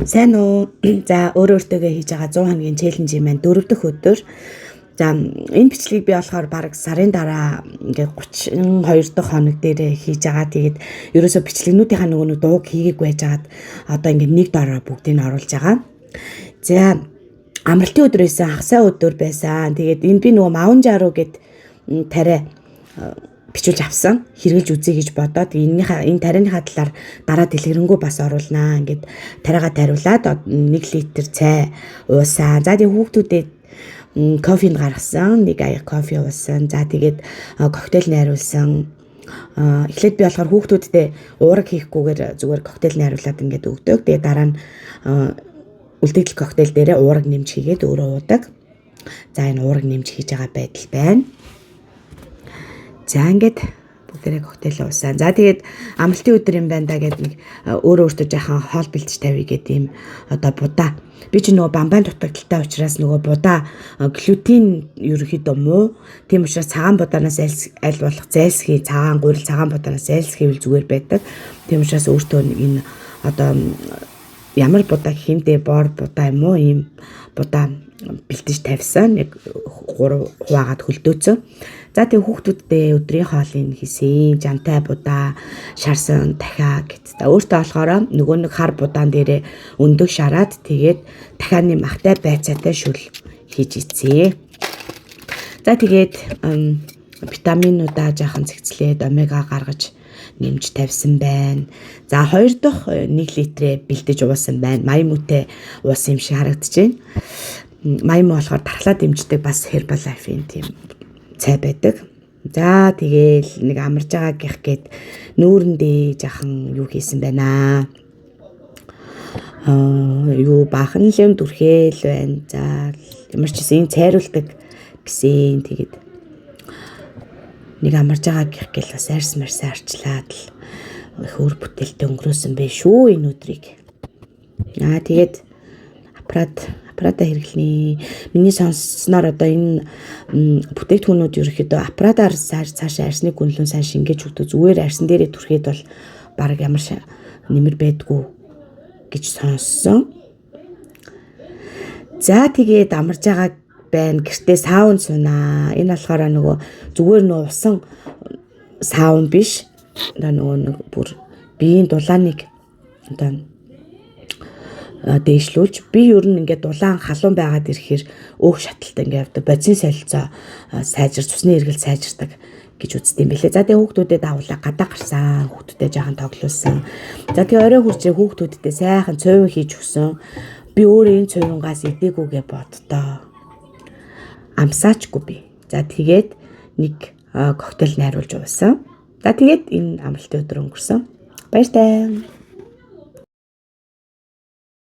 Сайн уу? За өөртөө хийж байгаа 100 хоногийн челленж юм байна. 4 дахь өдөр. За энэ бичлэгийг би болохоор баг сарын дараа ингээд 32 дахь хоног дээр хийж байгаа. Тэгээд ерөөсөө бичлэгнүүдийнхаа нөгөө дууг хийгээг байжгаад одоо ингээд нэг дараа бүгдийг нь оруулж байгаа. За амралтын өдөр байсан, хагасаа өдөр байсан. Тэгээд энэ би нөгөө маунжаруу гэд тариа бичүүлж авсан, хэрэгжилж үзье гэж бодоод энэ тарианыхаа талаар дараа дэлгэрэнгүй бас оруулнаа. Ингээд тариагаа тариулаад 1 литр цай уусан. За тэгээ хүүхдүүдэд кофег гаргасан, нэг аяг кофе уусан. За тэгээд коктейл найруулсан. Эхлээд би болохоор хүүхдүүдтэй уураг хийхгүйгээр зүгээр коктейл найруулад ингээд өгдөг. Тэгээд дараа нь үлдэгдэл коктейл дээрээ уураг нэмж хийгээд өөрөө уудаг. За энэ уураг нэмж хийж байгаа байдал байна. За ингээд бүгдээрээ коктейл уусан. За тэгээд амралтын өдөр юм байна да гэдэг нэг өөртөө жаахан хоол бэлтэж тавья гэдэг юм одоо будаа. Би ч нөгөө бамбайн дутагдaltaй учраас нөгөө будаа глютен ерөөхдөө муу. Тийм учраас цагаан будаанаас аль болох зайлсхий, цагаан гурил цагаан будаанаас зайлсхийвэл зүгээр байдаг. Тийм учраас өөртөө энэ одоо ямар будаа хэмдэ бор будаа юм уу ийм будаа бэлтэж тавьсан. Нэг 3 хуваагаад хөлдөөцөн. За тэг хүүхдүүдтэй өдрийн хоолыг хийсэн. Жантай будаа, шарсан дахиа гэт. Өөртөө болохоор нөгөө нэг хар будаан дээрээ өндөг шараад тэгээд дахианы махтай байцаатай шүл хийж ицээ. За тэгээд витаминуудаа жаахан цэгцлээд омега гаргаж нэмж тавьсан байна. За 2 дахь 1 литрээ бэлдэж уусан байна. Маймуутай уусан юм шиг харагдаж байна. Маймуу болохоор тархлаа дэмждэг бас Herbalife-ийн тийм цай байдаг. За тэгээл нэг амарж байгаа гэх гээд нүүрэндээ жахан юу хийсэн байна. Юу бахан лэм дүрхэл байна. За ямар ч гэсэн цайруулдаг гэсэн тэгээд нэг амарж байгаа гэх гээл бас арьс марсаа арчлаад л их өр бүтээлтэй өнгөрөөсөн бэ шүү энэ өдрийг. Тэгээд аппарата хэрэглэний миний сонссноор одоо энэ бүтээгдэхүүнүүд ерөөхдөө аппаратаар цаашаа арсны гүнлэн сайн шингээж өгдөг. Зүгээр арсан дээрээ түрхээд бол баг ямар нэмэр байдгүй гэж сонссон. За тэгээд амарж байгаа байна. Гэртээ саун сунаа. Энэ болохоор нөгөө зүгээр нөө усан саун биш. Одоо нөгөө нэг бүр биеийн дулааныг одоо дээшлүүлж би ер нь ингээд дулаан халуун байгаад ирэхээр өөх шаталтай ингээд бодисын солилцоо сайжир цусны эргэлт сайжирдаг гэж үздэг юм бэлээ. За тэгээ хүүхдүүдэд авлаа гадаа гарсан. Хүүхдүүдэд жаахан тоглуулсан. За тэгээ орой хүрчээ хүүхдүүдтэй сайхан цувин хийж өгсөн. Би өөрөө энэ цувингаас идэгүүгээ боддоо. Амсаачгүй би. За тэгээд нэг коктейл найруулж уусан. За тэгээд энэ амралтын өдөр өнгөрсөн. Баяртай.